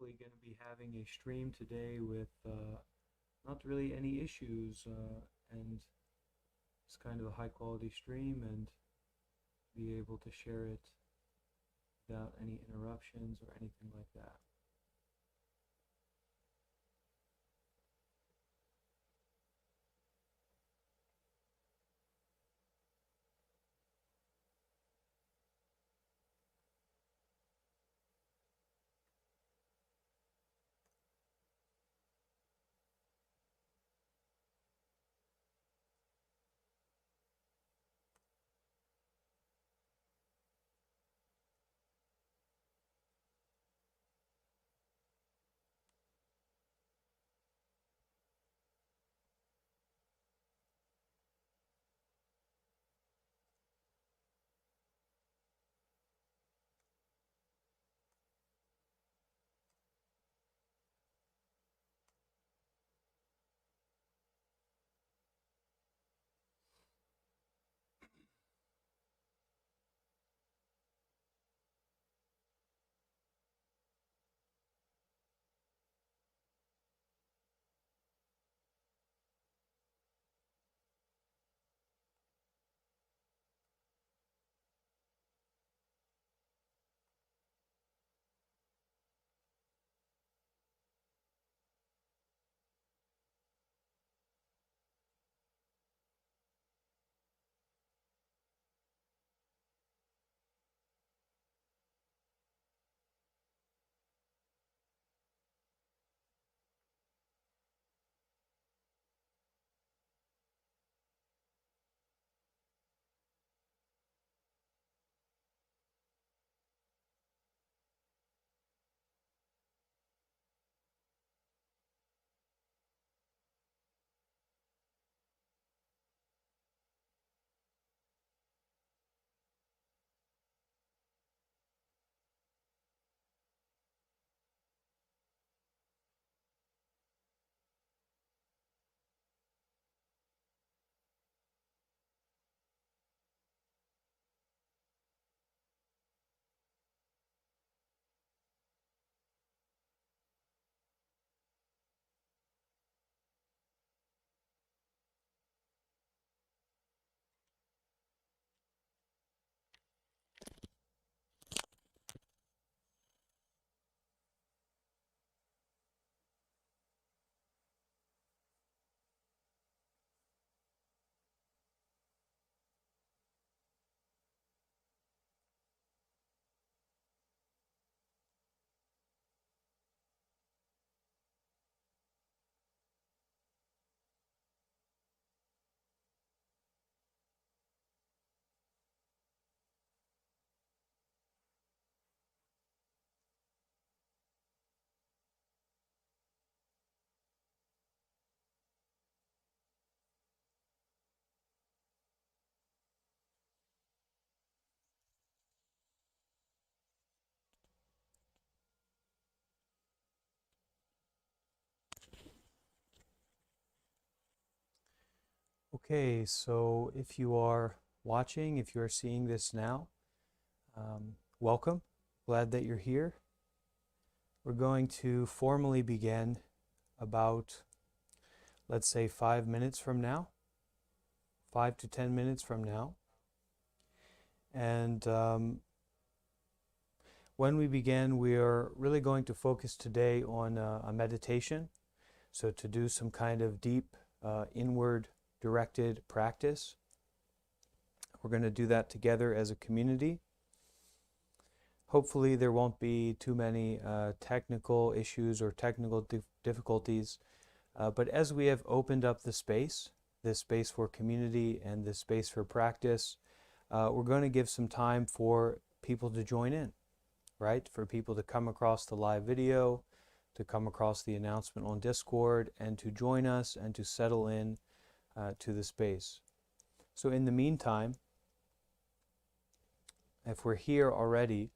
hopefully going to be having a stream today with not really any issues, and it's kind of a high quality stream and be able to share it without any interruptions or anything like that. Okay, so if you are watching, if you are seeing this now, welcome. Glad that you're here. We're going to formally begin about, let's say, 5 minutes from now, 5 to 10 minutes from now. And when we begin, we are really going to focus today on a meditation. So to do some kind of deep inward directed practice. We're going to do that together as a community. Hopefully there won't be too many technical issues or technical difficulties, but as we have opened up this space for community and this space for practice, we're going to give some time for people to join in, right? For people to come across the live video, to come across the announcement on Discord, and to join us and to settle in to the space. So in the meantime, if we're here already,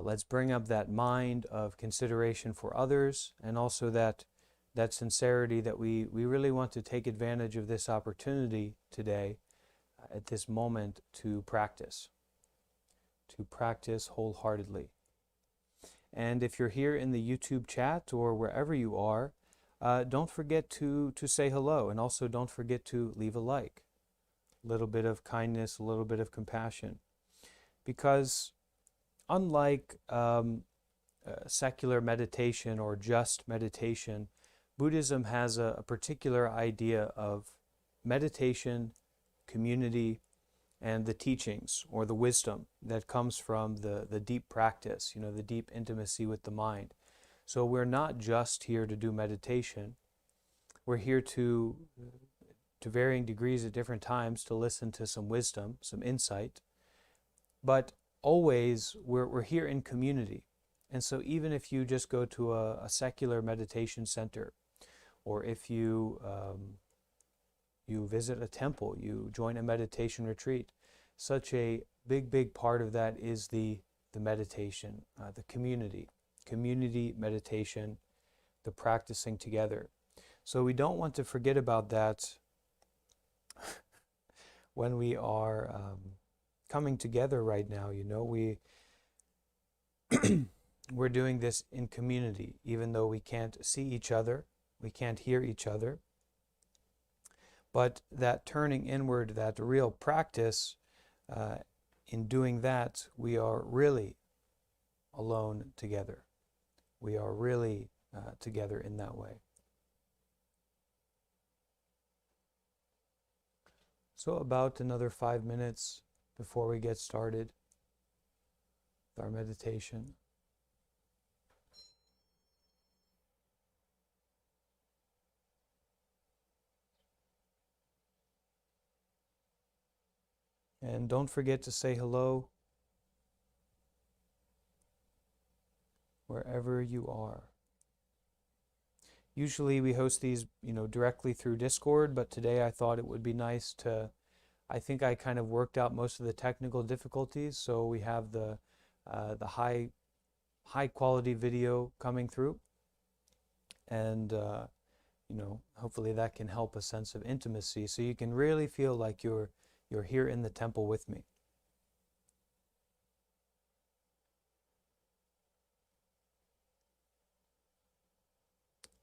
let's bring up that mind of consideration for others, and also that sincerity that we really want to take advantage of this opportunity today, at this moment, to practice wholeheartedly. And if you're here in the YouTube chat or wherever you are, don't forget to say hello, and also don't forget to leave a like. A little bit of kindness, a little bit of compassion. Because unlike secular meditation or just meditation, Buddhism has a particular idea of meditation, community, and the teachings or the wisdom that comes from the deep practice, the deep intimacy with the mind. So we're not just here to do meditation. We're here to varying degrees at different times to listen to some wisdom, some insight. But always we're here in community. And so even if you just go to a secular meditation center, or if you visit a temple, you join a meditation retreat, such a big part of that is the meditation, the community meditation, the practicing together. So we don't want to forget about that when we are coming together right now. We're doing this in community, even though we can't see each other, we can't hear each other. But that turning inward, that real practice, in doing that, we are really alone together. We are really together in that way. So about another 5 minutes before we get started with our meditation. And don't forget to say hello wherever you are. Usually we host these, directly through Discord, but today I thought it would be nice to, I think I kind of worked out most of the technical difficulties, so we have the high quality video coming through, and hopefully that can help a sense of intimacy, so you can really feel like you're here in the temple with me.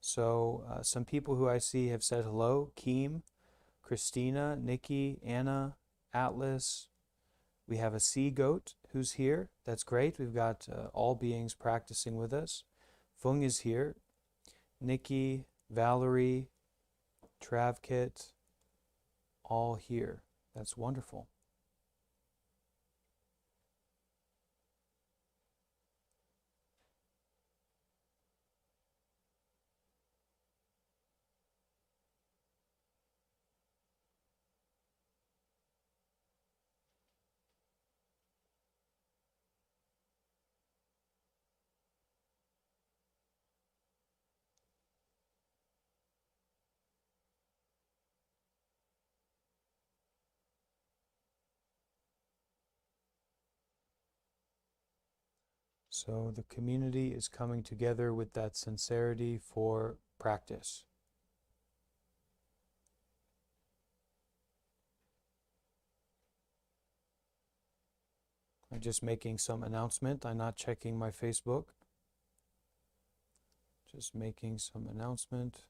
So some people who I see have said hello: Keem, Christina, Nikki, Anna, Atlas. We have a sea goat who's here. That's great. We've got all beings practicing with us. Fung is here. Nikki, Valerie, Travkit, all here. That's wonderful. So the community is coming together with that sincerity for practice. I'm just making some announcement. I'm not checking my Facebook. Just making some announcement.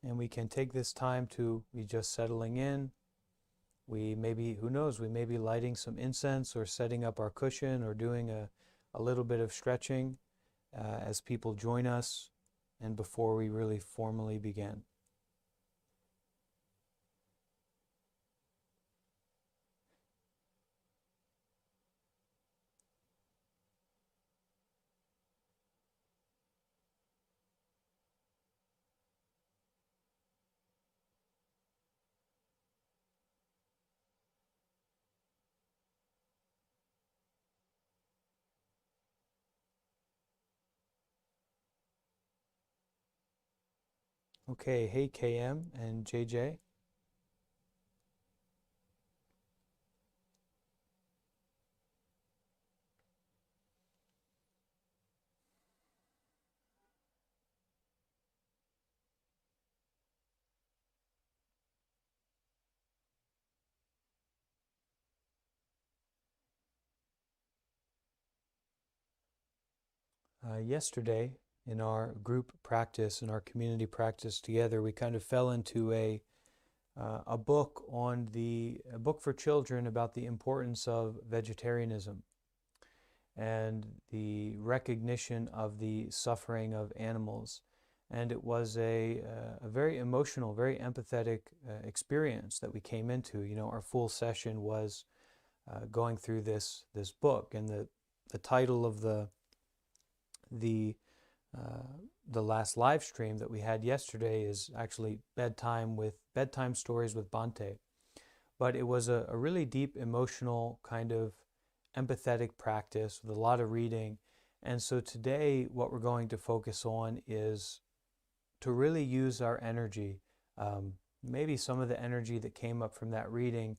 And we can take this time to be just settling in. We maybe, who knows, we may be lighting some incense or setting up our cushion or doing a little bit of stretching as people join us and before we really formally begin. Okay, hey KM and JJ. Yesterday, in our group practice, in our community practice together, we kind of fell into a book a book for children about the importance of vegetarianism and the recognition of the suffering of animals. And it was a very emotional, very empathetic experience that we came into. You know, our full session was going through this book, and the title of the last live stream that we had yesterday is actually bedtime stories with Bhante. But it was a really deep emotional kind of empathetic practice with a lot of reading. And so today what we're going to focus on is to really use our energy, maybe some of the energy that came up from that reading,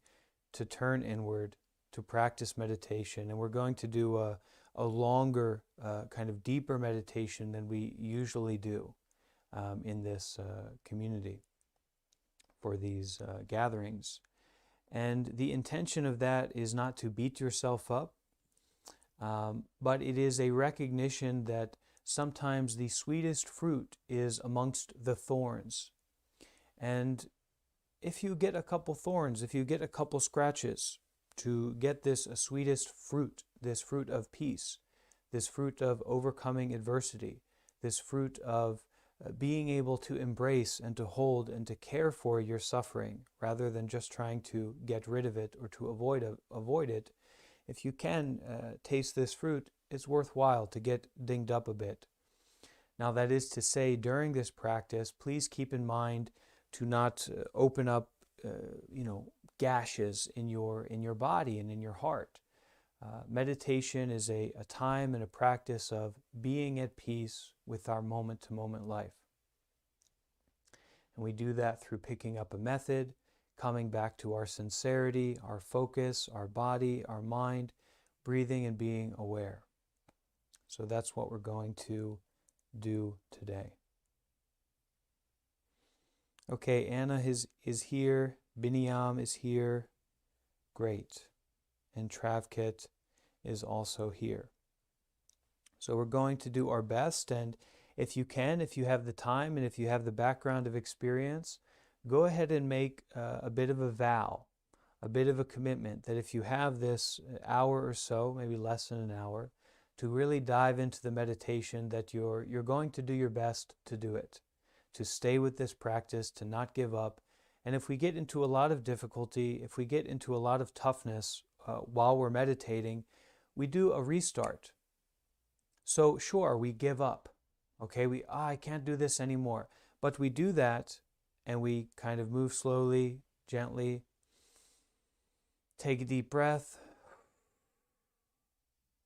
to turn inward, to practice meditation. And we're going to do a longer, kind of deeper meditation than we usually do in this community for these gatherings. And the intention of that is not to beat yourself up, but it is a recognition that sometimes the sweetest fruit is amongst the thorns. And if you get a couple thorns, if you get a couple scratches, to get this sweetest fruit, this fruit of peace, this fruit of overcoming adversity, this fruit of being able to embrace and to hold and to care for your suffering rather than just trying to get rid of it or to avoid it. If you can taste this fruit, it's worthwhile to get dinged up a bit. Now, that is to say, during this practice, please keep in mind to not open up, gashes in your body and in your heart. Meditation is a time and a practice of being at peace with our moment-to-moment life. And we do that through picking up a method, coming back to our sincerity, our focus, our body, our mind, breathing and being aware. So that's what we're going to do today. Okay, Anna is here, Biniam is here, great. And Travkit is also here. So we're going to do our best, and if you have the time and if you have the background of experience, go ahead and make a bit of a vow, a bit of a commitment that if you have this hour or so, maybe less than an hour, to really dive into the meditation, that you're going to do your best to do it, to stay with this practice, to not give up. And if we get into a lot of difficulty, if we get into a lot of toughness while we're meditating, we do a restart. So sure, we give up. Okay, I can't do this anymore. But we do that and we kind of move slowly, gently, take a deep breath,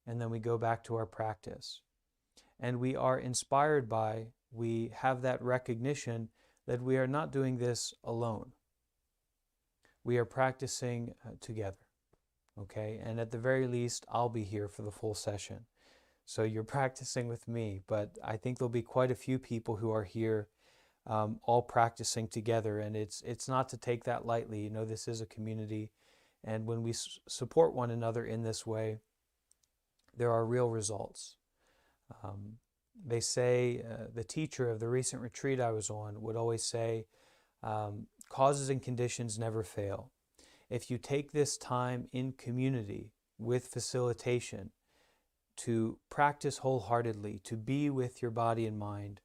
and then we go back to our practice. And we are inspired we have that recognition that we are not doing this alone. We are practicing together. Okay, and at the very least, I'll be here for the full session. So you're practicing with me, but I think there'll be quite a few people who are here all practicing together, and it's not to take that lightly. You know, this is a community, and when we support one another in this way, there are real results. They say, the teacher of the recent retreat I was on would always say, causes and conditions never fail. If you take this time in community with facilitation to practice wholeheartedly, to be with your body and mind,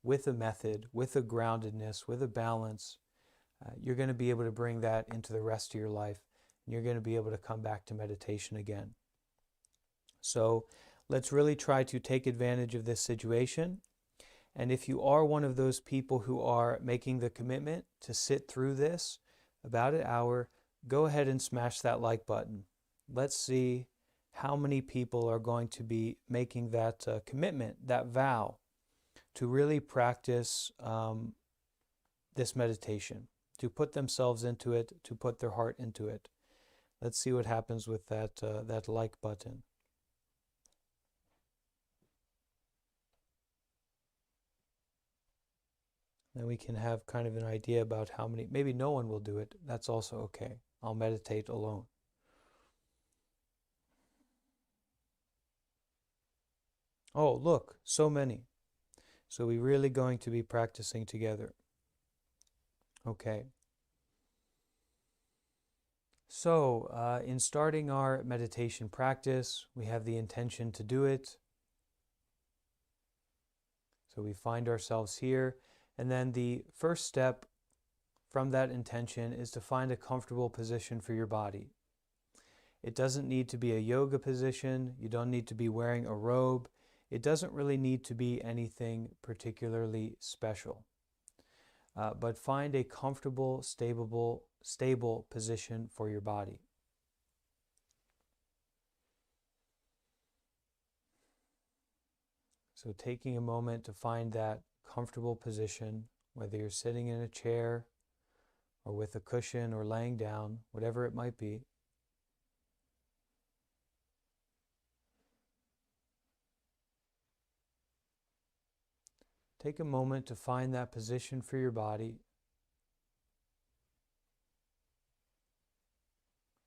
with a method, with a groundedness, with a balance, you're going to be able to bring that into the rest of your life. And you're going to be able to come back to meditation again. So let's really try to take advantage of this situation. And if you are one of those people who are making the commitment to sit through this about an hour, go ahead and smash that like button. Let's see how many people are going to be making that commitment, that vow, to really practice this meditation, to put themselves into it, to put their heart into it. Let's see what happens with that like button. Then we can have kind of an idea about how many. Maybe no one will do it. That's also okay. I'll meditate alone. Oh, look, so many. So we're really going to be practicing together. Okay. So, in starting our meditation practice, we have the intention to do it. So we find ourselves here. And then the first step from that intention is to find a comfortable position for your body. It doesn't need to be a yoga position. You don't need to be wearing a robe. It doesn't really need to be anything particularly special. But find a comfortable, stable position for your body. So taking a moment to find that comfortable position, whether you're sitting in a chair or with a cushion or laying down, whatever it might be. Take a moment to find that position for your body.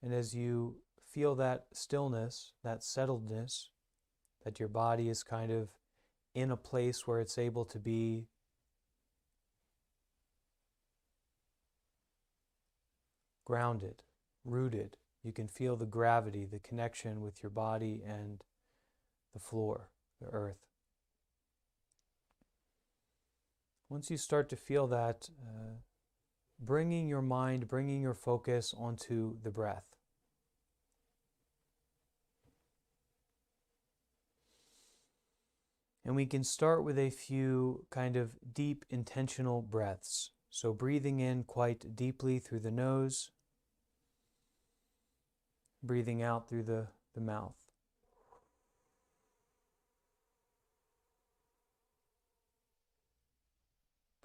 And as you feel that stillness, that settledness, that your body is kind of in a place where it's able to be grounded, rooted. You can feel the gravity, the connection with your body and the floor, the earth. Once you start to feel that, bringing your mind, bringing your focus onto the breath. And we can start with a few kind of deep, intentional breaths. So breathing in quite deeply through the nose, breathing out through the mouth.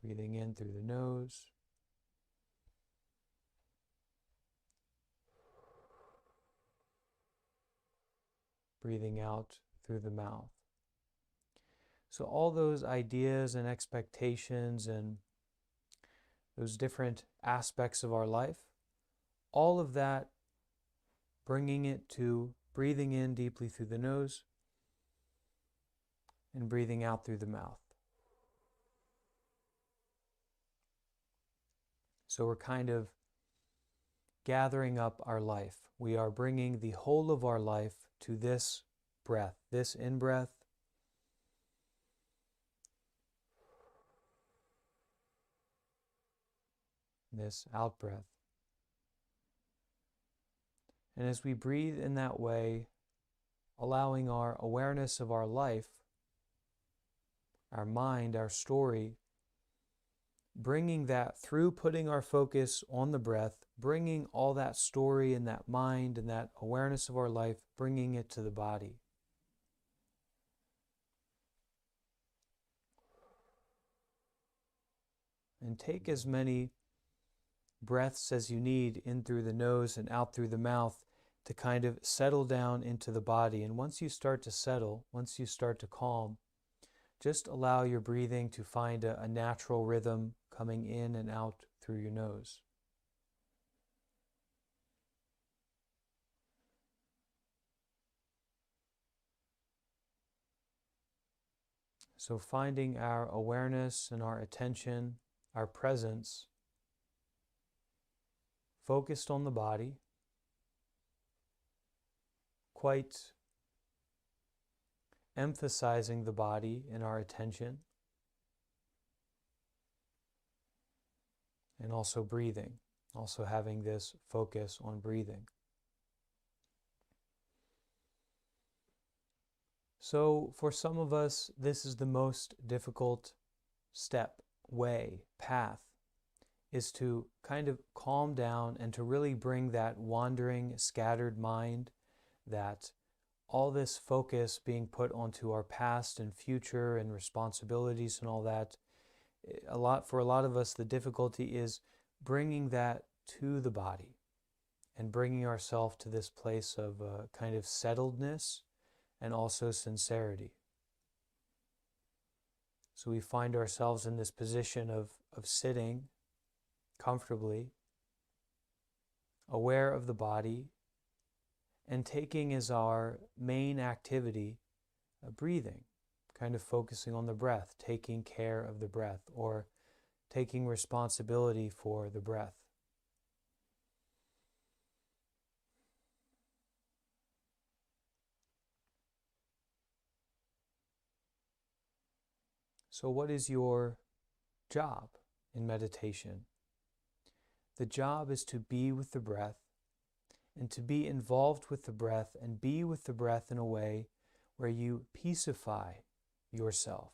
Breathing in through the nose. Breathing out through the mouth. So all those ideas and expectations and those different aspects of our life, all of that, bringing it to breathing in deeply through the nose and breathing out through the mouth. So we're kind of gathering up our life. We are bringing the whole of our life to this breath, this in-breath, this out-breath. And as we breathe in that way, allowing our awareness of our life, our mind, our story, bringing that through putting our focus on the breath, bringing all that story and that mind and that awareness of our life, bringing it to the body. And take as many breaths as you need in through the nose and out through the mouth to kind of settle down into the body. And once you start to settle, once you start to calm, just allow your breathing to find a natural rhythm coming in and out through your nose. So finding our awareness and our attention, our presence, focused on the body, quite emphasizing the body in our attention, and also breathing, also having this focus on breathing. So for some of us, this is the most difficult step, way, path, is to kind of calm down and to really bring that wandering, scattered mind, that all this focus being put onto our past and future and responsibilities and all that. For a lot of us, the difficulty is bringing that to the body and bringing ourselves to this place of kind of settledness and also sincerity. So we find ourselves in this position of sitting comfortably, aware of the body, and taking as our main activity breathing. kind of focusing on the breath, taking care of the breath, or taking responsibility for the breath. So what is your job in meditation? The job is to be with the breath and to be involved with the breath and be with the breath in a way where you peacify yourself.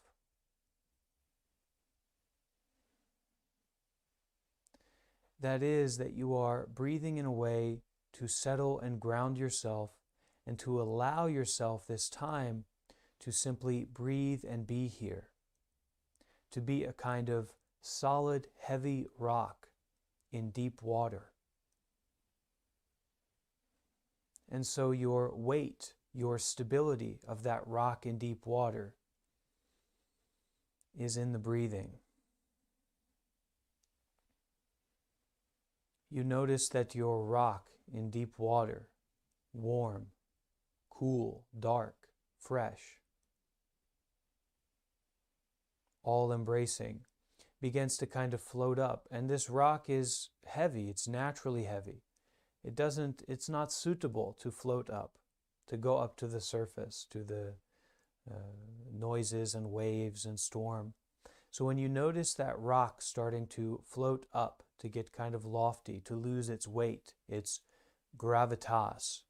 That is, that you are breathing in a way to settle and ground yourself and to allow yourself this time to simply breathe and be here, to be a kind of solid, heavy rock in deep water. And so your weight, your stability of that rock in deep water is in the breathing. You notice that your rock in deep water, warm, cool, dark, fresh, all embracing, begins to kind of float up. And this rock is heavy, it's naturally heavy. It's not suitable to float up, to go up to the surface, to the noises and waves and storm. So when you notice that rock starting to float up, to get kind of lofty, to lose its weight, its gravitas,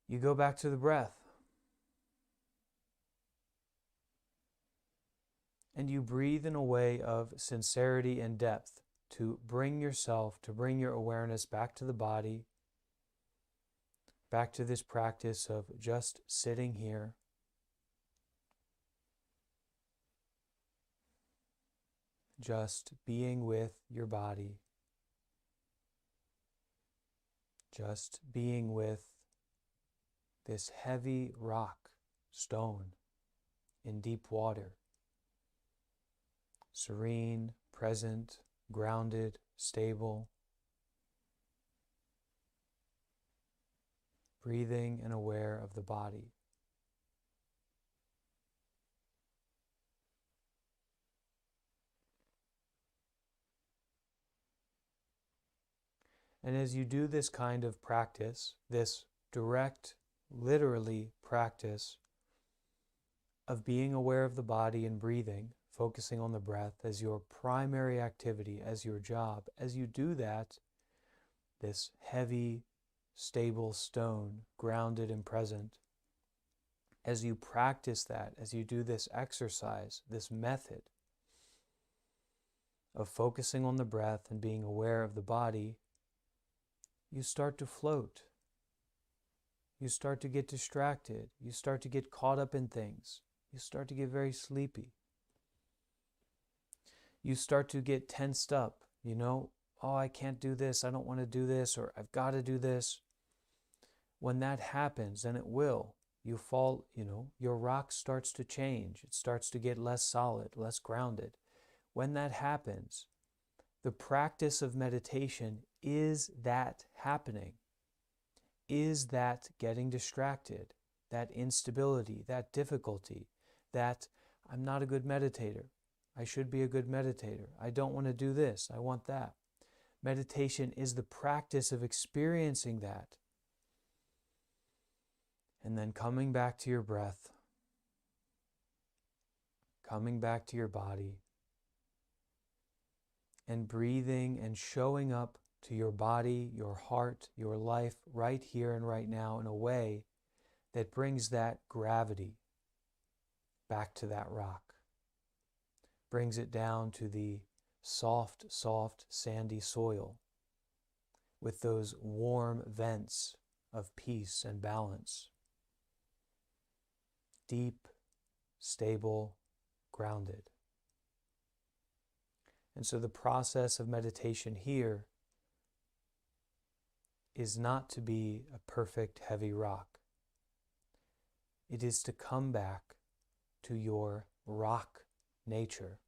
you go back to the breath. And you breathe in a way of sincerity and depth to bring yourself, to bring your awareness back to the body, back to this practice of just sitting here. Just being with your body. Just being with this heavy rock, stone, in deep water. Serene, present, grounded, stable. Breathing and aware of the body. And as you do this kind of practice, this direct, literally practice of being aware of the body and breathing, focusing on the breath as your primary activity, as your job, as you do that, this heavy, stable stone, grounded and present, as you practice that, as you do this exercise, this method of focusing on the breath and being aware of the body, you start to float. You start to get distracted. You start to get caught up in things. You start to get very sleepy. You start to get tensed up, oh, I can't do this, I don't want to do this, or I've got to do this. When that happens, and it will, you fall, your rock starts to change. It starts to get less solid, less grounded. When that happens, the practice of meditation is that happening, is that getting distracted, that instability, that difficulty, that I'm not a good meditator. I should be a good meditator. I don't want to do this. I want that. Meditation is the practice of experiencing that. And then coming back to your breath, coming back to your body, and breathing and showing up to your body, your heart, your life right here and right now in a way that brings that gravity back to that rock, brings it down to the soft, sandy soil with those warm vents of peace and balance. Deep, stable, grounded. And so the process of meditation here is not to be a perfect heavy rock. It is to come back to your rock nature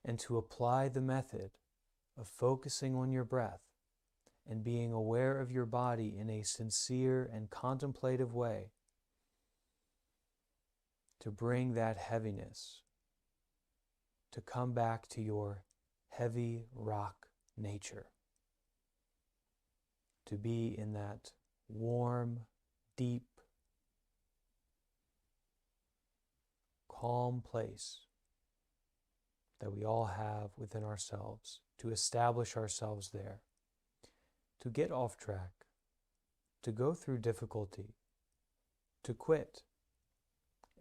and to apply the method of focusing on your breath and being aware of your body in a sincere and contemplative way to bring that heaviness, to come back to your heavy rock nature, to be in that warm, deep, calm place that we all have within ourselves, to establish ourselves there, to get off track, to go through difficulty, to quit,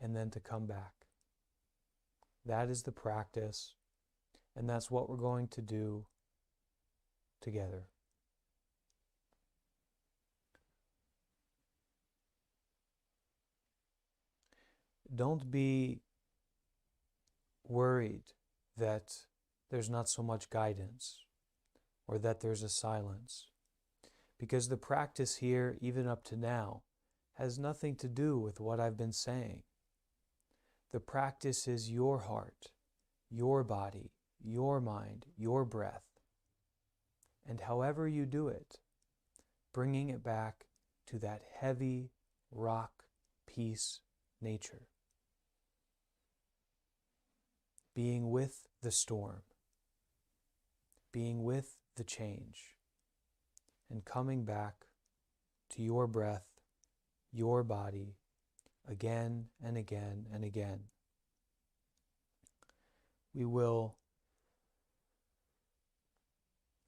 and then to come back. That is the practice, and that's what we're going to do together. Don't be worried that there's not so much guidance or that there's a silence, because the practice here, even up to now, has nothing to do with what I've been saying. The practice is your heart, your body, your mind, your breath. And however you do it, bringing it back to that heavy rock peace nature. Being with the storm, being with the change, and coming back to your breath, your body, again and again and again. We will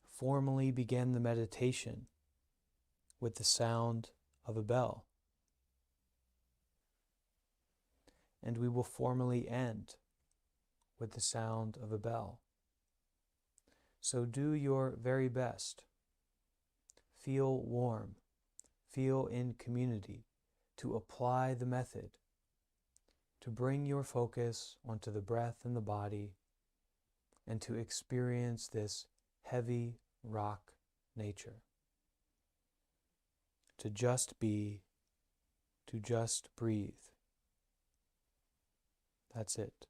formally begin the meditation with the sound of a bell. And we will formally end with the sound of a bell. So do your very best. Feel warm. Feel in community to apply the method, to bring your focus onto the breath and the body, and to experience this heavy rock nature. To just be, to just breathe. That's it.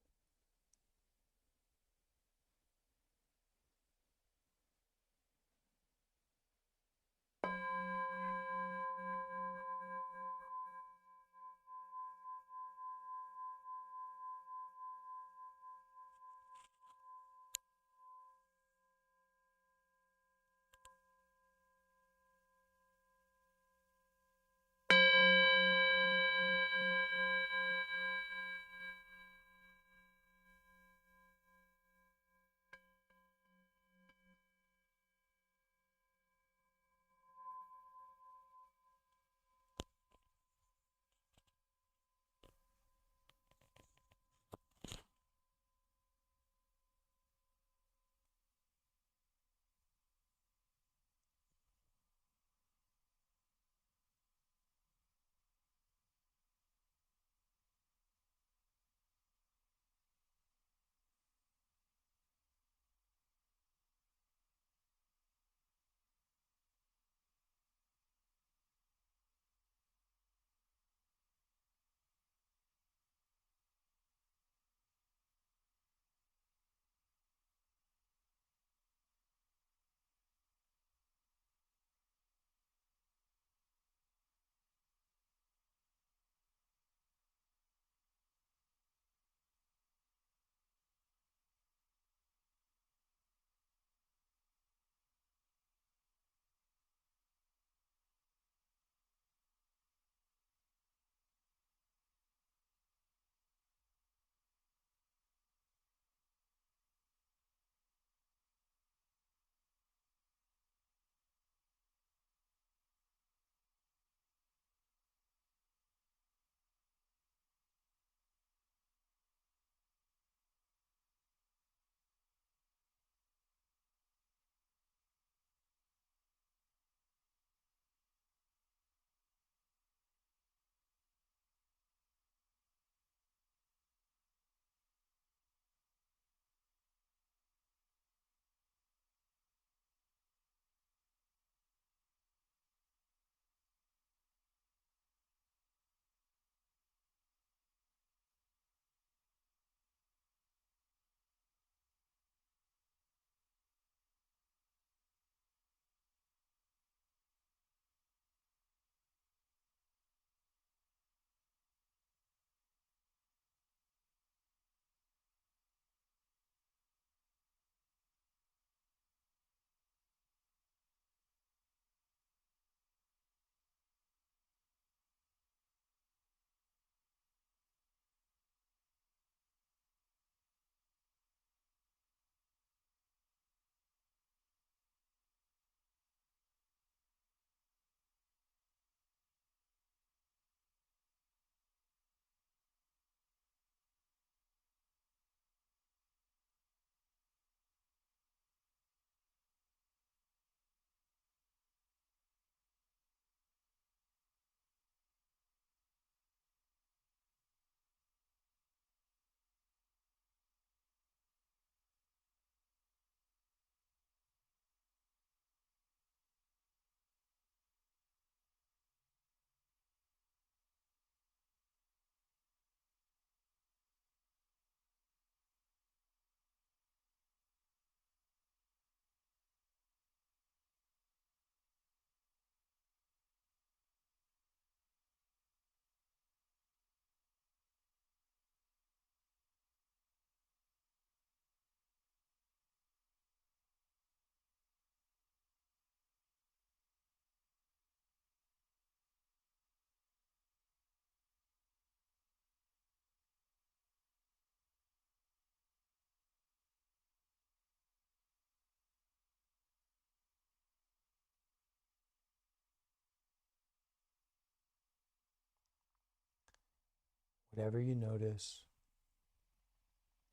whatever you notice,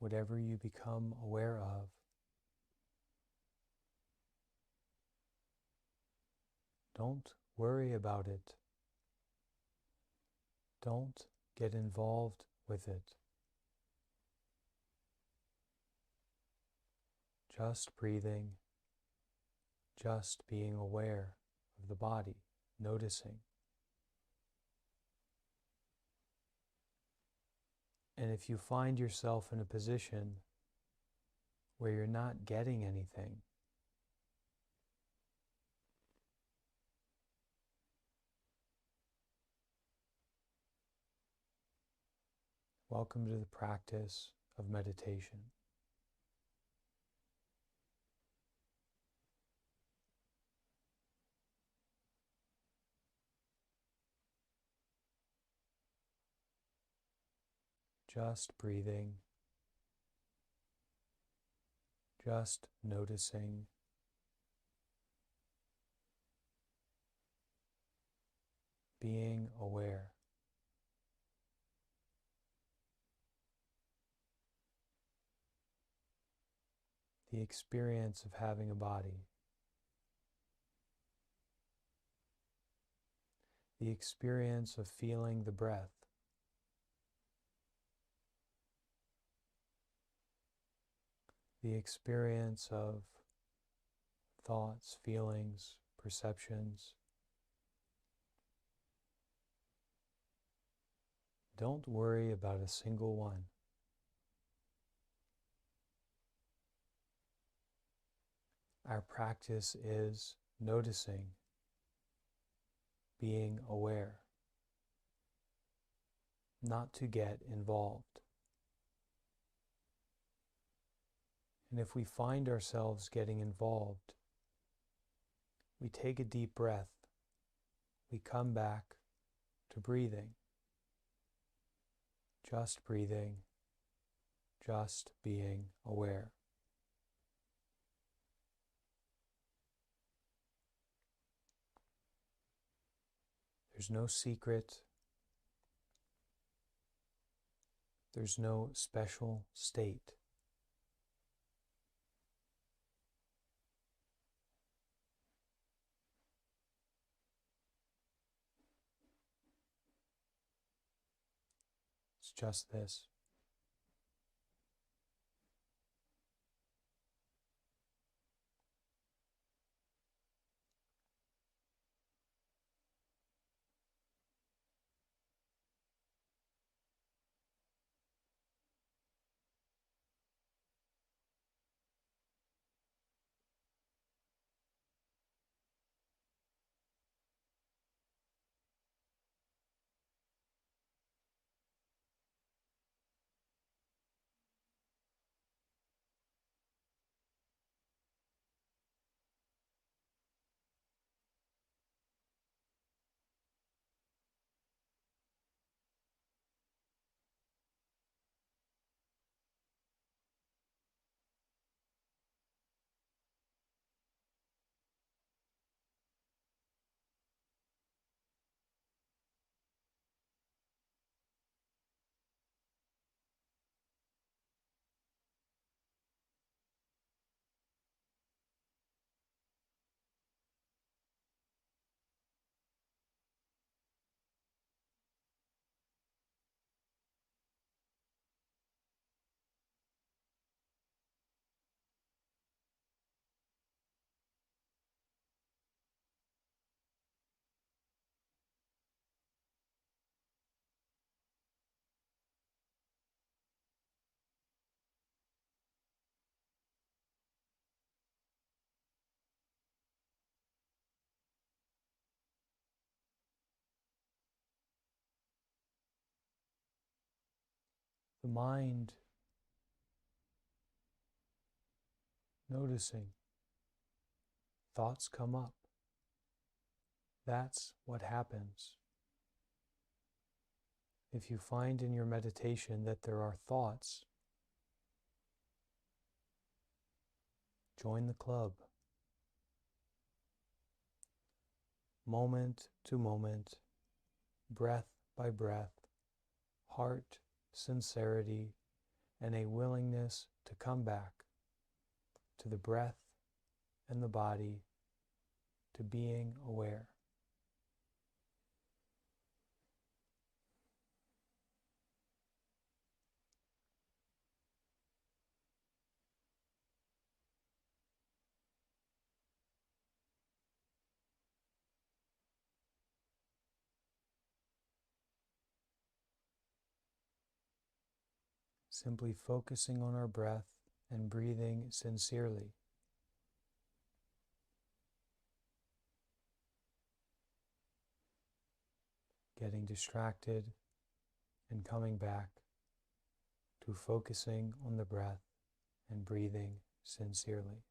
whatever you become aware of, don't worry about it. Don't get involved with it. Just breathing, just being aware of the body, noticing. And if you find yourself in a position where you're not getting anything, welcome to the practice of meditation. Just breathing, just noticing, being aware. The experience of having a body, the experience of feeling the breath, the experience of thoughts, feelings, perceptions. Don't worry about a single one. Our practice is noticing, being aware, not to get involved. And if we find ourselves getting involved, we take a deep breath, we come back to breathing, just being aware. There's no secret, there's no special state. It's just this. The mind noticing. Thoughts come up. That's what happens. If you find in your meditation that there are thoughts, join the club. Moment to moment, breath by breath, heart sincerity and a willingness to come back to the breath and the body, to being aware. Simply focusing on our breath and breathing sincerely. Getting distracted and coming back to focusing on the breath and breathing sincerely.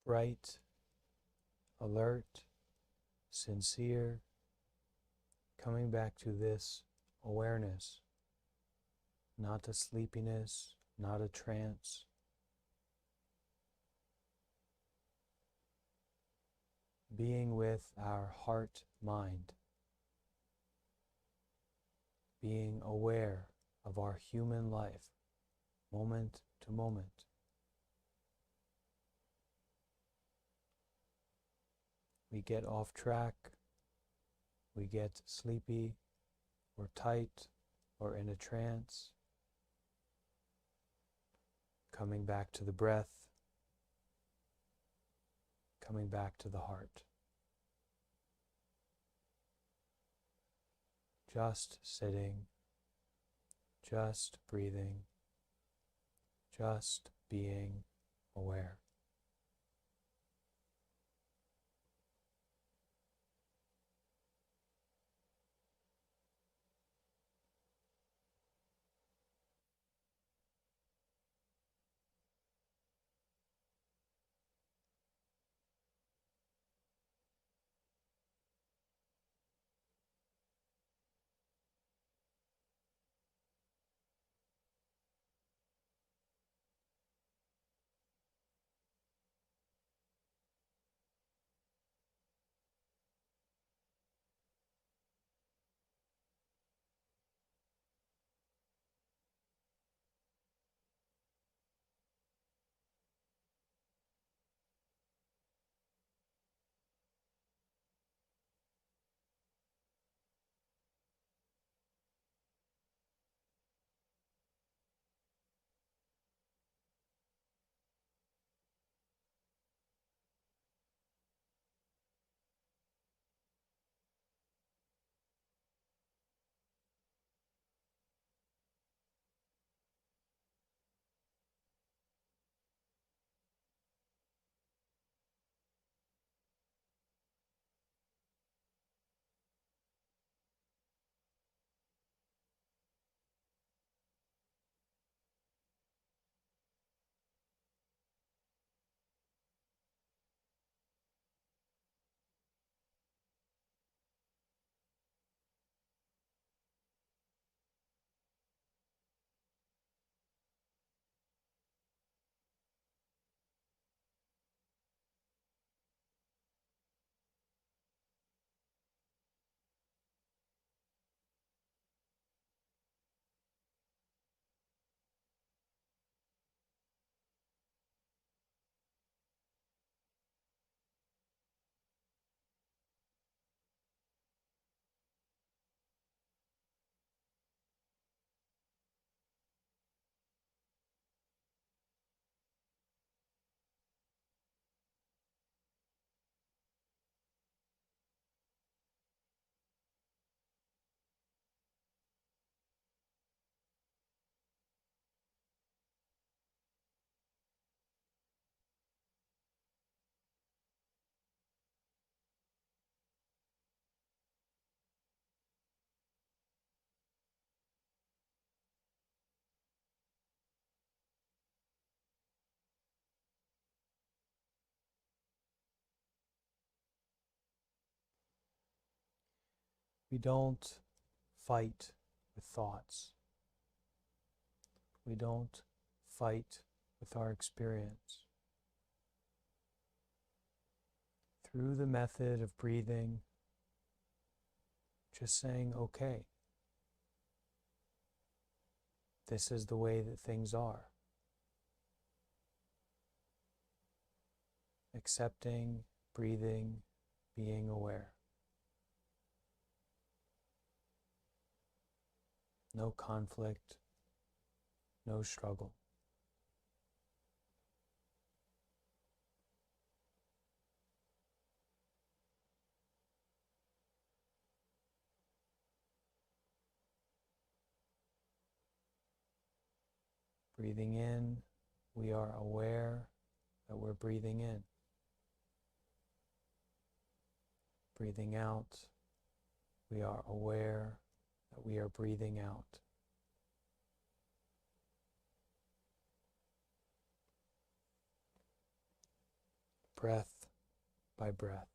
bright, alert, sincere, coming back to this awareness, not a sleepiness, not a trance. Being with our heart mind, being aware of our human life, moment to moment. We get off track, we get sleepy, or tight, or in a trance. Coming back to the breath, coming back to the heart. Just sitting, just breathing, just being aware. We don't fight with thoughts. We don't fight with our experience. Through the method of breathing, just saying, okay, this is the way that things are. Accepting, breathing, being aware. No conflict, no struggle. Breathing in, we are aware that we're breathing in. Breathing out, we are aware that we are breathing out. breath by breath.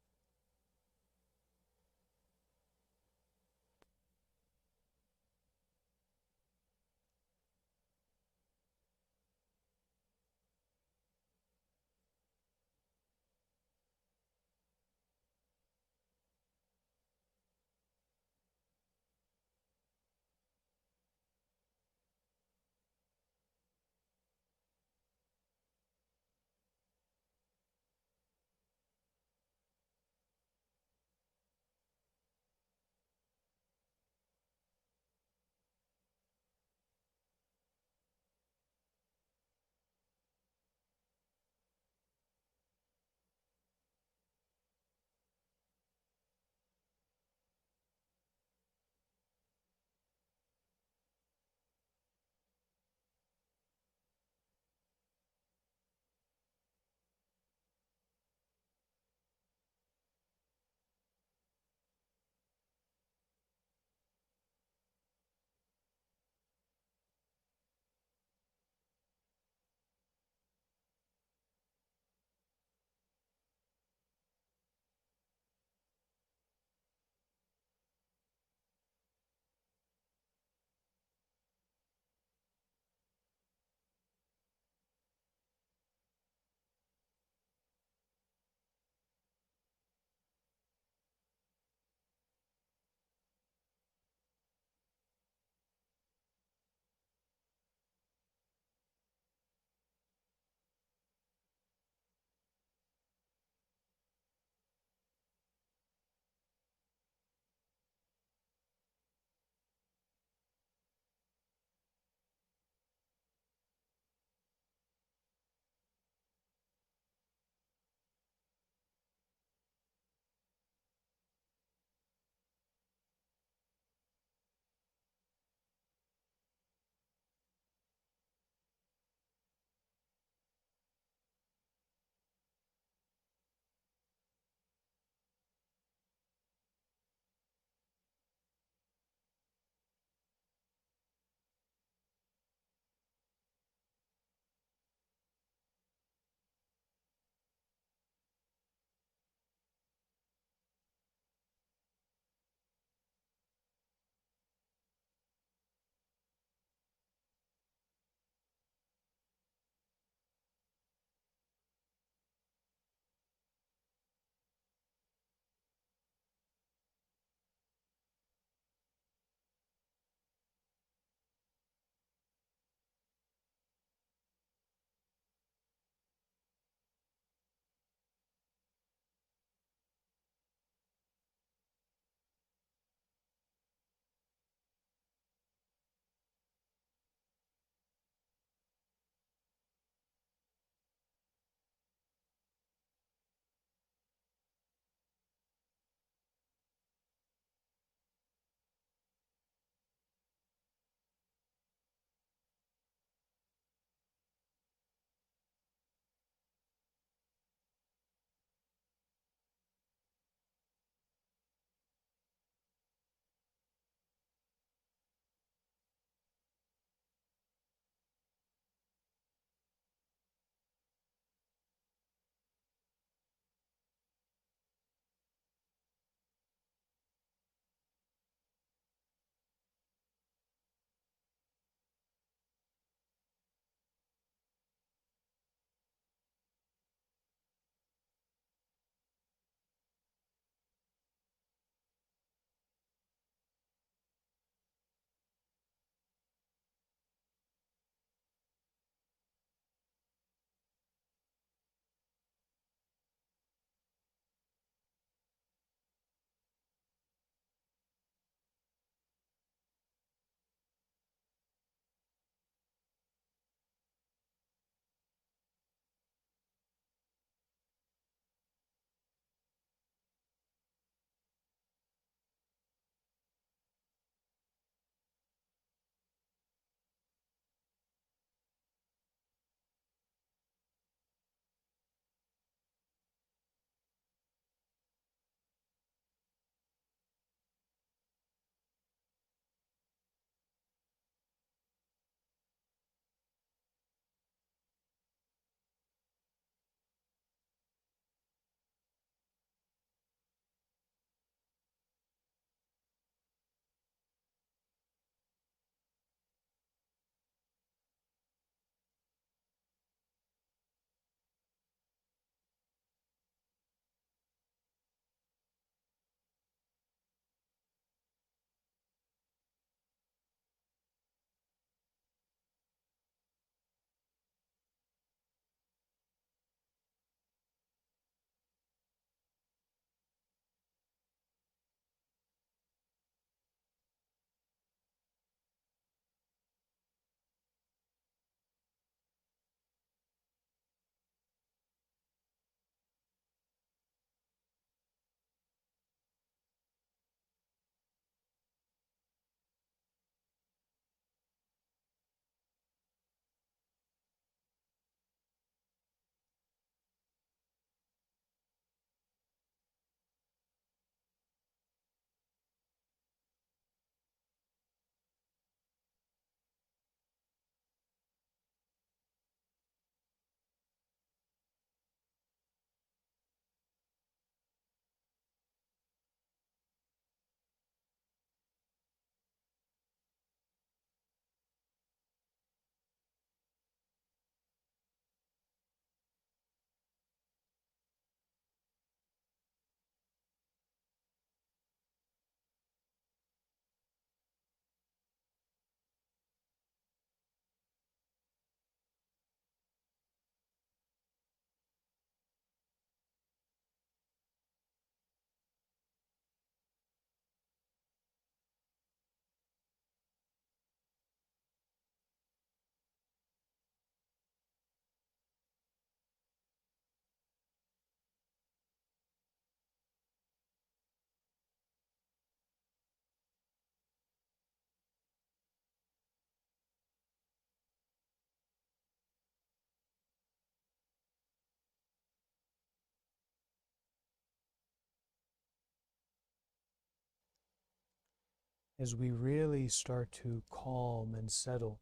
as we really start to calm and settle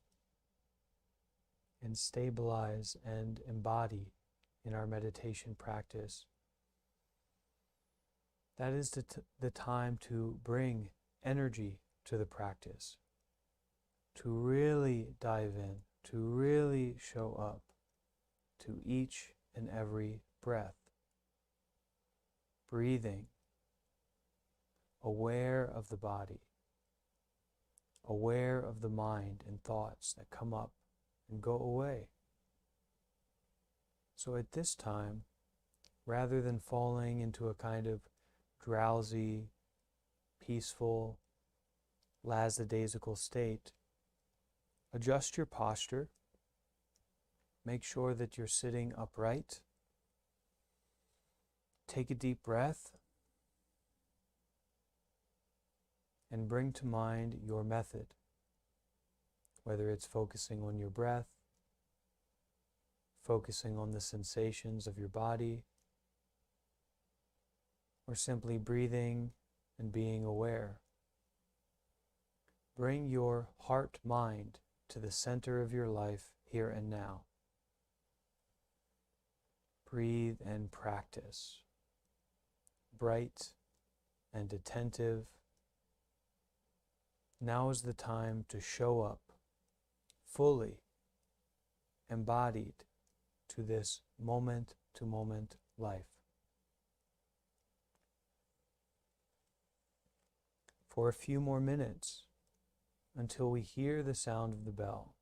and stabilize and embody in our meditation practice, that is the time to bring energy to the practice, to really dive in, to really show up to each and every breath, breathing, aware of the body, aware of the mind and thoughts that come up and go away. So at this time, rather than falling into a kind of drowsy, peaceful, lackadaisical state, adjust your posture. Make sure that you're sitting upright. Take a deep breath and bring to mind your method, whether it's focusing on your breath, focusing on the sensations of your body, or simply breathing and being aware. Bring your heart-mind to the center of your life here and now. Breathe and practice. Bright and attentive. Now is the time to show up fully embodied to this moment-to-moment life. For a few more minutes until we hear the sound of the bell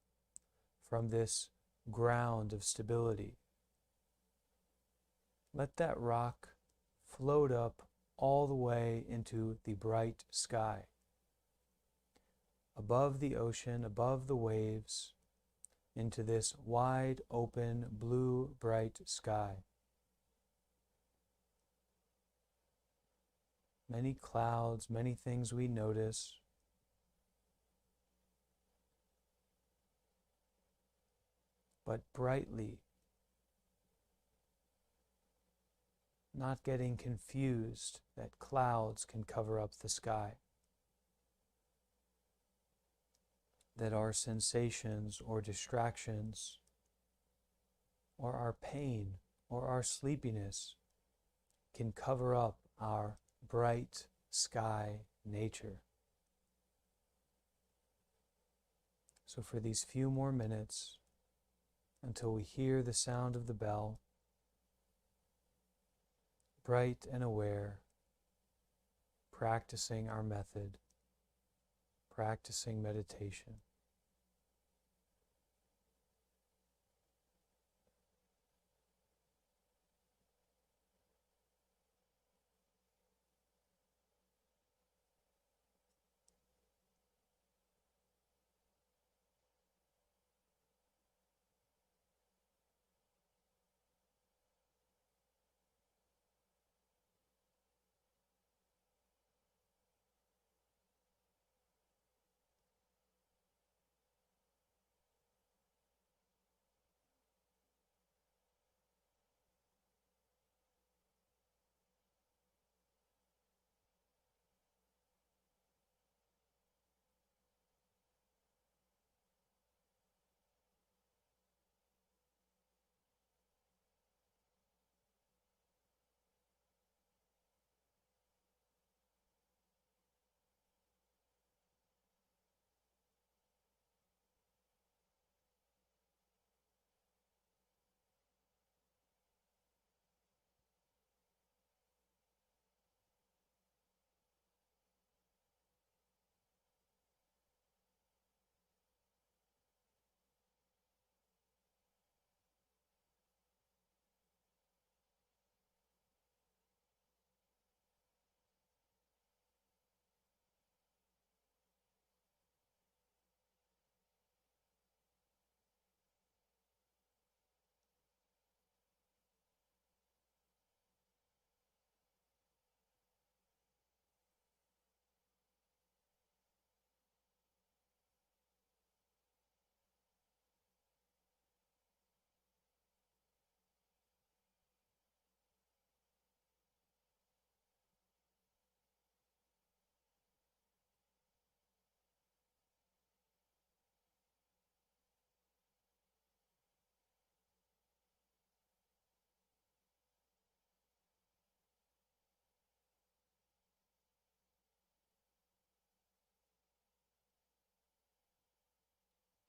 from this ground of stability. Let that rock float up all the way into the bright sky, above the ocean, above the waves, into this wide open blue bright sky. Many clouds, many things we notice. But brightly, not getting confused that clouds can cover up the sky, that our sensations or distractions or our pain or our sleepiness can cover up our bright sky nature. So for these few more minutes, until we hear the sound of the bell, bright and aware, practicing our method, practicing meditation.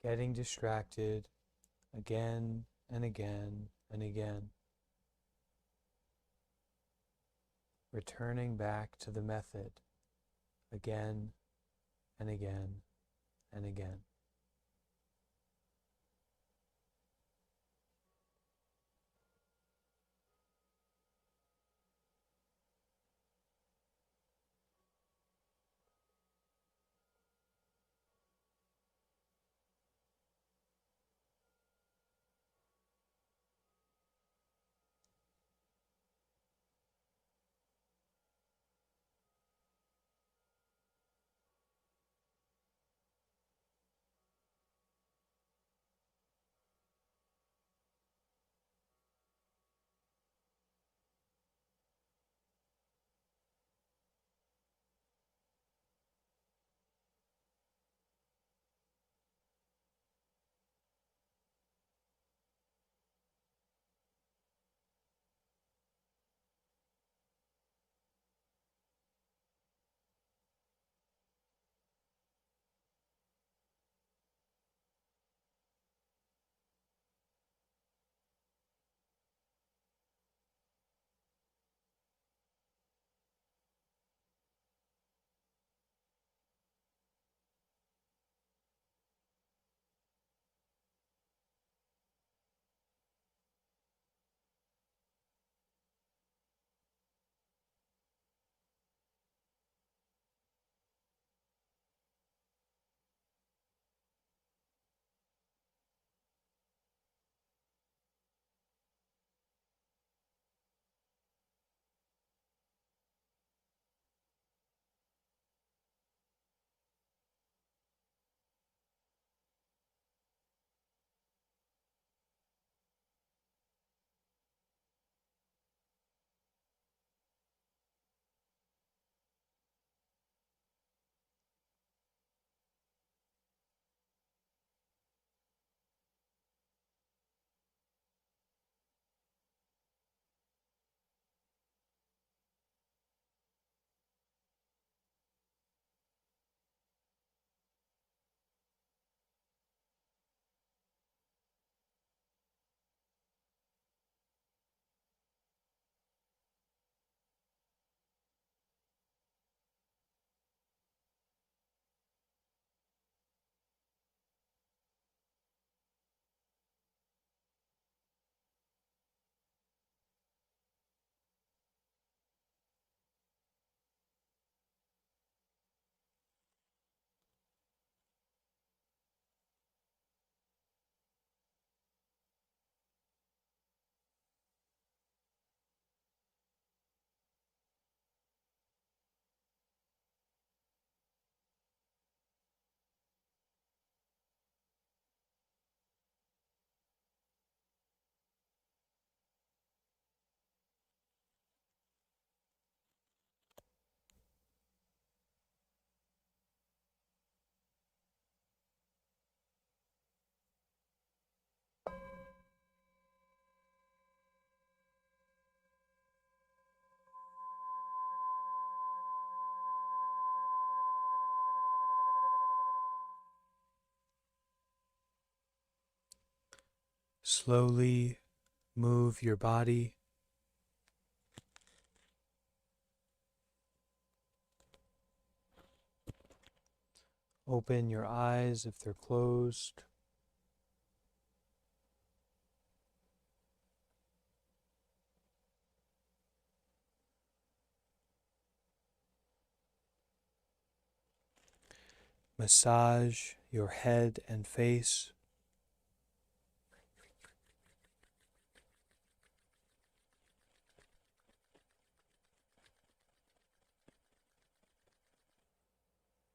getting distracted again and again and again, returning back to the method again and again and again. Slowly move your body. Open your eyes if they're closed. Massage your head and face.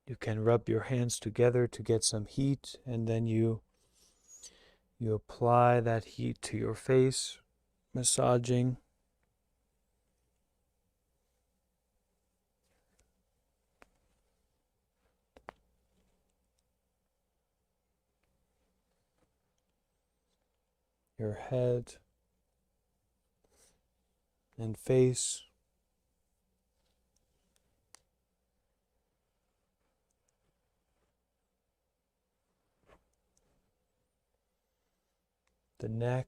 You can rub your hands together to get some heat, and then you apply that heat to your face, massaging. Your head and face. the neck,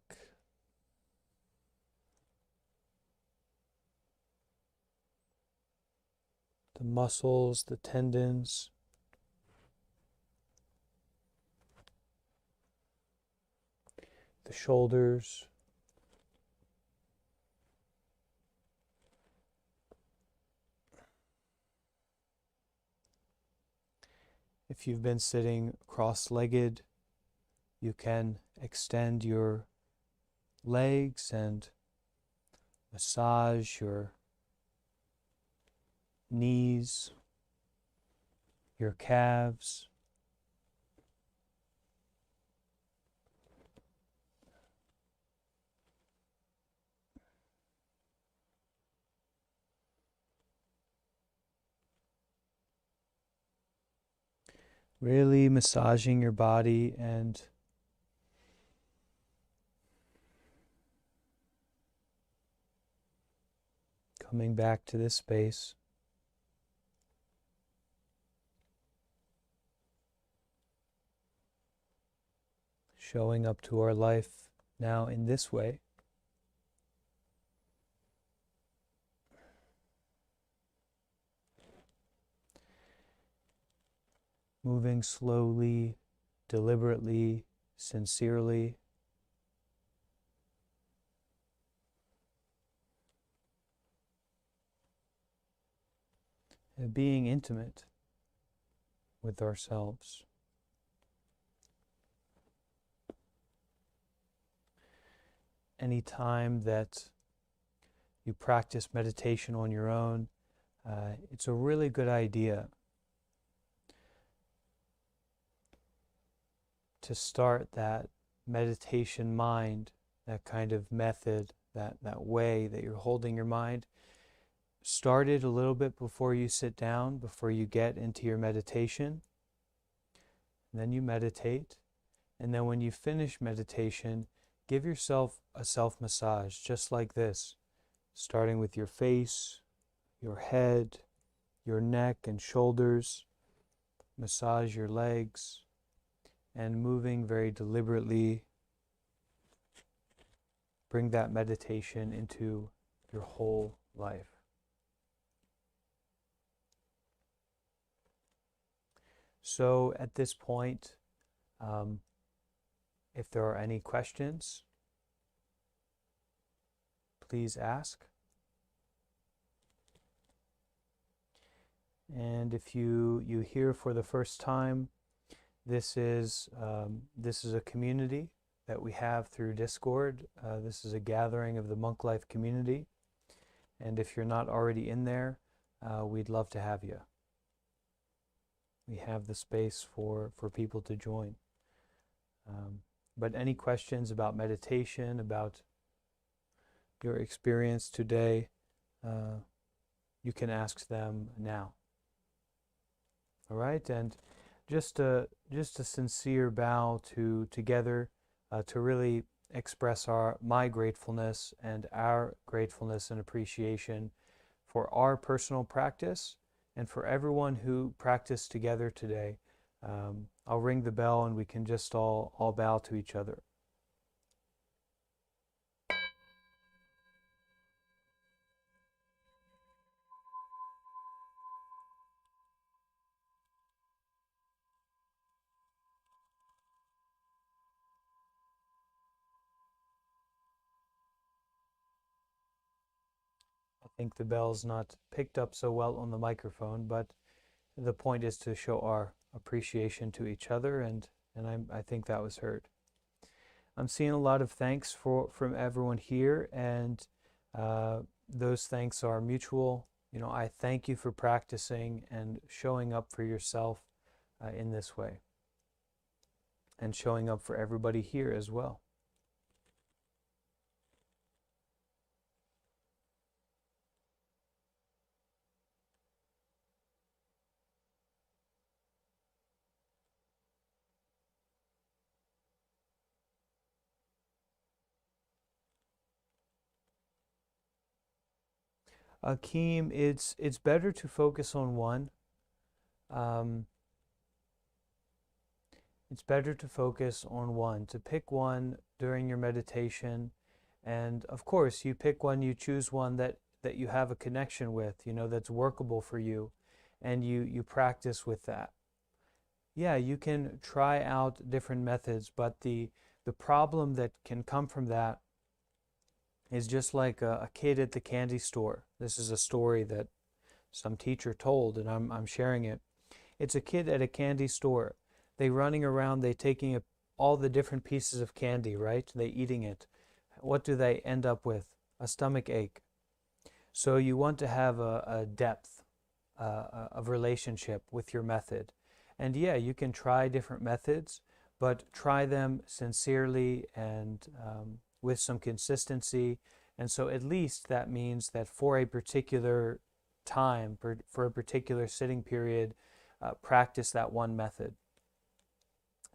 the muscles, the tendons, the shoulders, if you've been sitting cross-legged, you can extend your legs and massage your knees, your calves, really massaging your body and coming back to this space. Showing up to our life now in this way. Moving slowly, deliberately, sincerely. And being intimate with ourselves. Any time that you practice meditation on your own, it's a really good idea to start that meditation mind, that kind of method, that way that you're holding your mind. Start it a little bit before you sit down, before you get into your meditation. And then you meditate. And then when you finish meditation, give yourself a self-massage, just like this, starting with your face, your head, your neck and shoulders. Massage your legs, and moving very deliberately, bring that meditation into your whole life. So at this point, if there are any questions, please ask. And if you hear for the first time, this is a community that we have through Discord. This is a gathering of the Monk Life community. And if you're not already in there, we'd love to have you. We have the space for people to join. But any questions about meditation, about your experience today, you can ask them now. All right, and just a sincere bow together to really express my gratefulness and our gratefulness and appreciation for our personal practice and for everyone who practiced together today. I'll ring the bell and we can just all bow to each other. I think the bell's not picked up so well on the microphone, but the point is to show our appreciation to each other, and I think that was heard. I'm seeing a lot of thanks from everyone here, and those thanks are mutual. You know, I thank you for practicing and showing up for yourself in this way, and showing up for everybody here as well. Akeem, it's better to focus on one. Um, It's better to focus on one, to pick one during your meditation. And of course, you pick one, you choose one that you have a connection with, that's workable for you, and you practice with that. Yeah, you can try out different methods, but the problem that can come from that is just like a kid at the candy store. This is a story that some teacher told, and I'm sharing it. It's a kid at a candy store. They running around, they taking all the different pieces of candy, right? They eating it. What do they end up with? A stomach ache. So you want to have a depth of relationship with your method. And yeah, you can try different methods, but try them sincerely and with some consistency. And so at least that means that for a particular time, for a particular sitting period, practice that one method.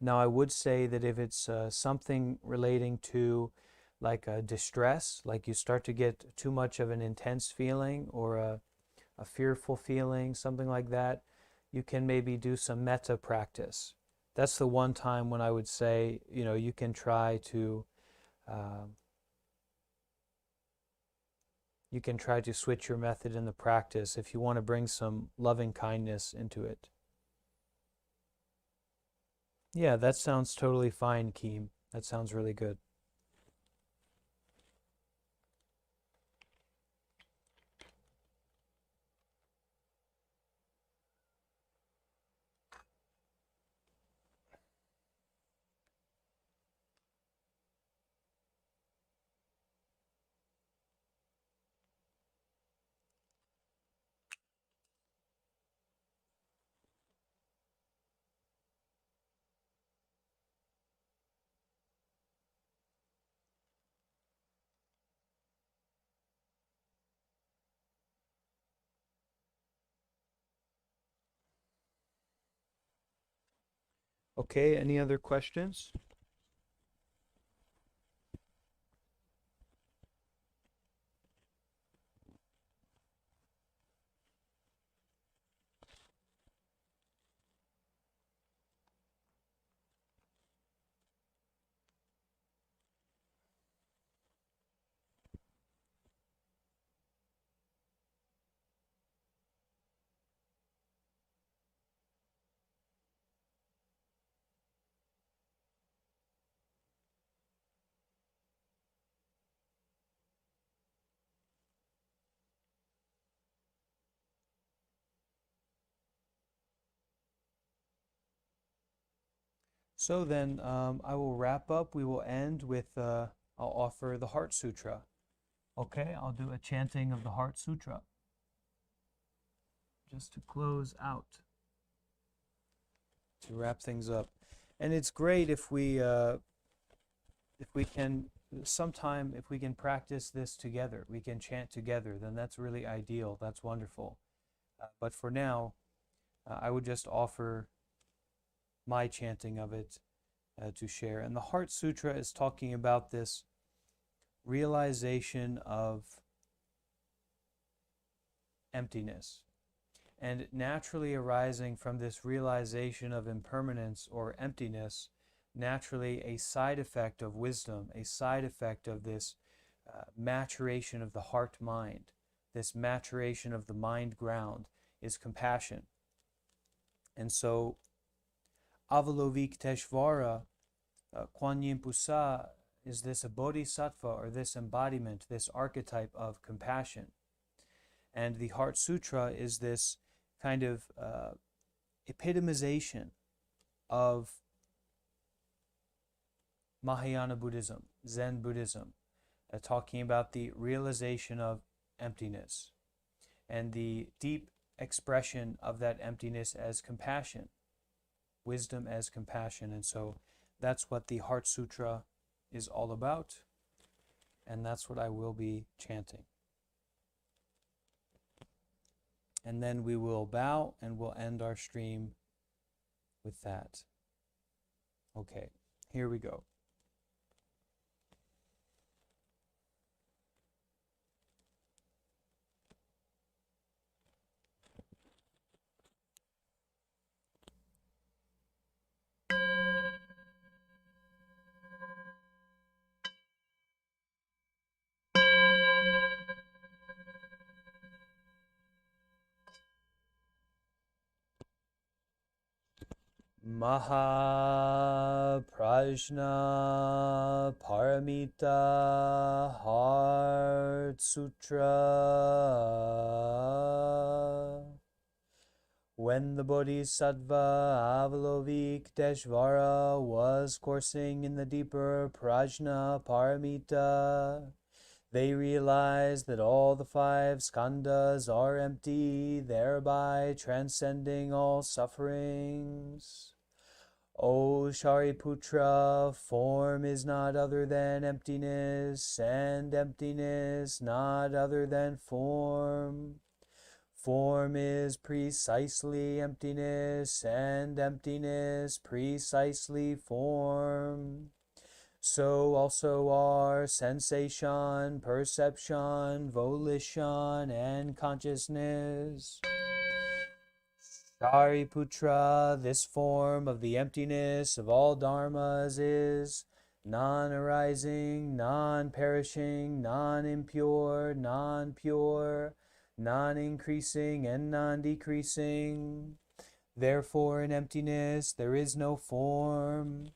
Now, I would say that if it's something relating to like a distress, like you start to get too much of an intense feeling or a fearful feeling, something like that, you can maybe do some metta practice. That's the one time when I would say, you can try to uh, switch your method in the practice if you want to bring some loving kindness into it. Yeah, that sounds totally fine, Keem. That sounds really good. Okay, any other questions? So then I will wrap up. We will end with, I'll offer the Heart Sutra. Okay, I'll do a chanting of the Heart Sutra just to close out, to wrap things up. And it's great if we can sometime if we can practice this together, we can chant together, then that's really ideal. That's wonderful. But for now, I would just offer my chanting of it to share. And the Heart Sutra is talking about this realization of emptiness. And naturally arising from this realization of impermanence or emptiness, naturally a side effect of wisdom, a side effect of this maturation of the heart mind, this maturation of the mind ground, is compassion. And so, Avalovikteshvara, Kwanyin is this a bodhisattva or this embodiment, this archetype of compassion. And the Heart Sutra is this kind of epitomization of Mahayana Buddhism, Zen Buddhism, talking about the realization of emptiness and the deep expression of that emptiness as compassion, wisdom as compassion. And so that's what the Heart Sutra is all about, and that's what I will be chanting. And then we will bow and we'll end our stream with that. Okay, here we go. Mahaprajna Paramita Heart Sutra. When the Bodhisattva Avalokiteshvara was coursing in the deeper Prajna Paramita, they realized that all the five skandhas are empty, thereby transcending all sufferings. O Shariputra, form is not other than emptiness, and emptiness not other than form. Form is precisely emptiness, and emptiness precisely form. So also are sensation, perception, volition, and consciousness. Shariputra, this form of the emptiness of all dharmas is non-arising, non-perishing, non-impure, non-pure, non-increasing, and non-decreasing. Therefore, in emptiness there is no form,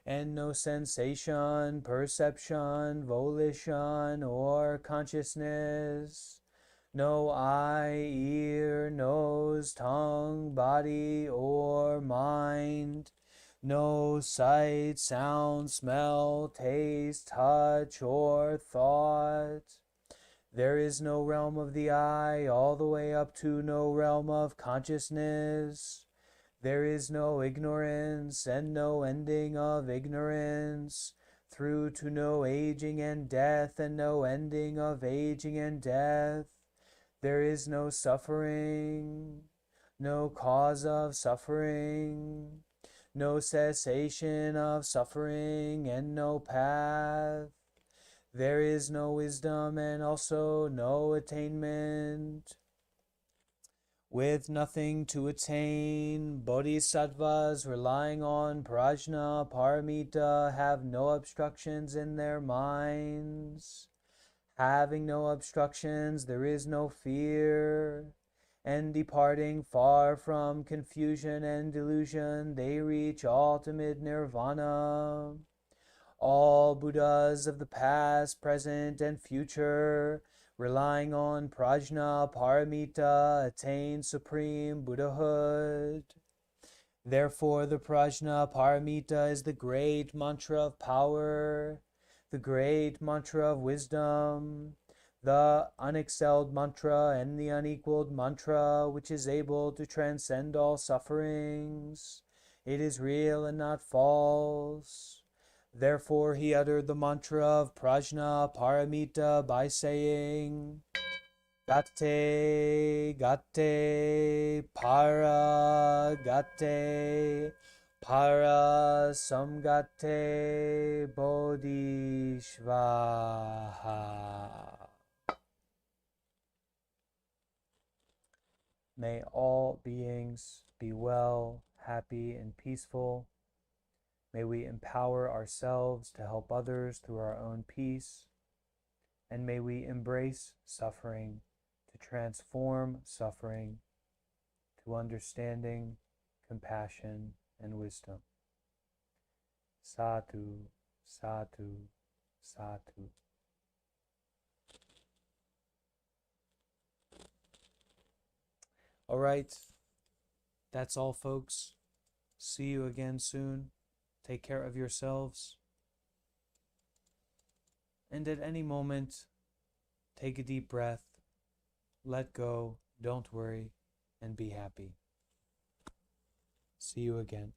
and no sensation, perception, volition, or consciousness. No eye, ear, nose, tongue, body, or mind. No sight, sound, smell, taste, touch, or thought. There is no realm of the eye all the way up to no realm of consciousness. There is no ignorance and no ending of ignorance, through to no aging and death and no ending of aging and death. There is no suffering, no cause of suffering, no cessation of suffering, and no path. There is no wisdom and also no attainment. With nothing to attain, bodhisattvas relying on prajna paramita have no obstructions in their minds. Having no obstructions, there is no fear, and departing far from confusion and delusion, they reach ultimate nirvana. All Buddhas of the past, present, and future, relying on prajna paramita, attain supreme Buddhahood. Therefore, the prajna paramita is the great mantra of power, the great mantra of wisdom, the unexcelled mantra and the unequaled mantra, which is able to transcend all sufferings. It is real and not false. Therefore, he uttered the mantra of prajna paramita by saying, Gatte, gatte, para samgatte bodhisvaha. May all beings be well, happy, and peaceful. May we empower ourselves to help others through our own peace. And may we embrace suffering to transform suffering to understanding, compassion, and wisdom. Sadhu, sadhu, sadhu. All right, that's all, folks. See you again soon. Take care of yourselves. And at any moment, take a deep breath, let go, don't worry, and be happy. See you again.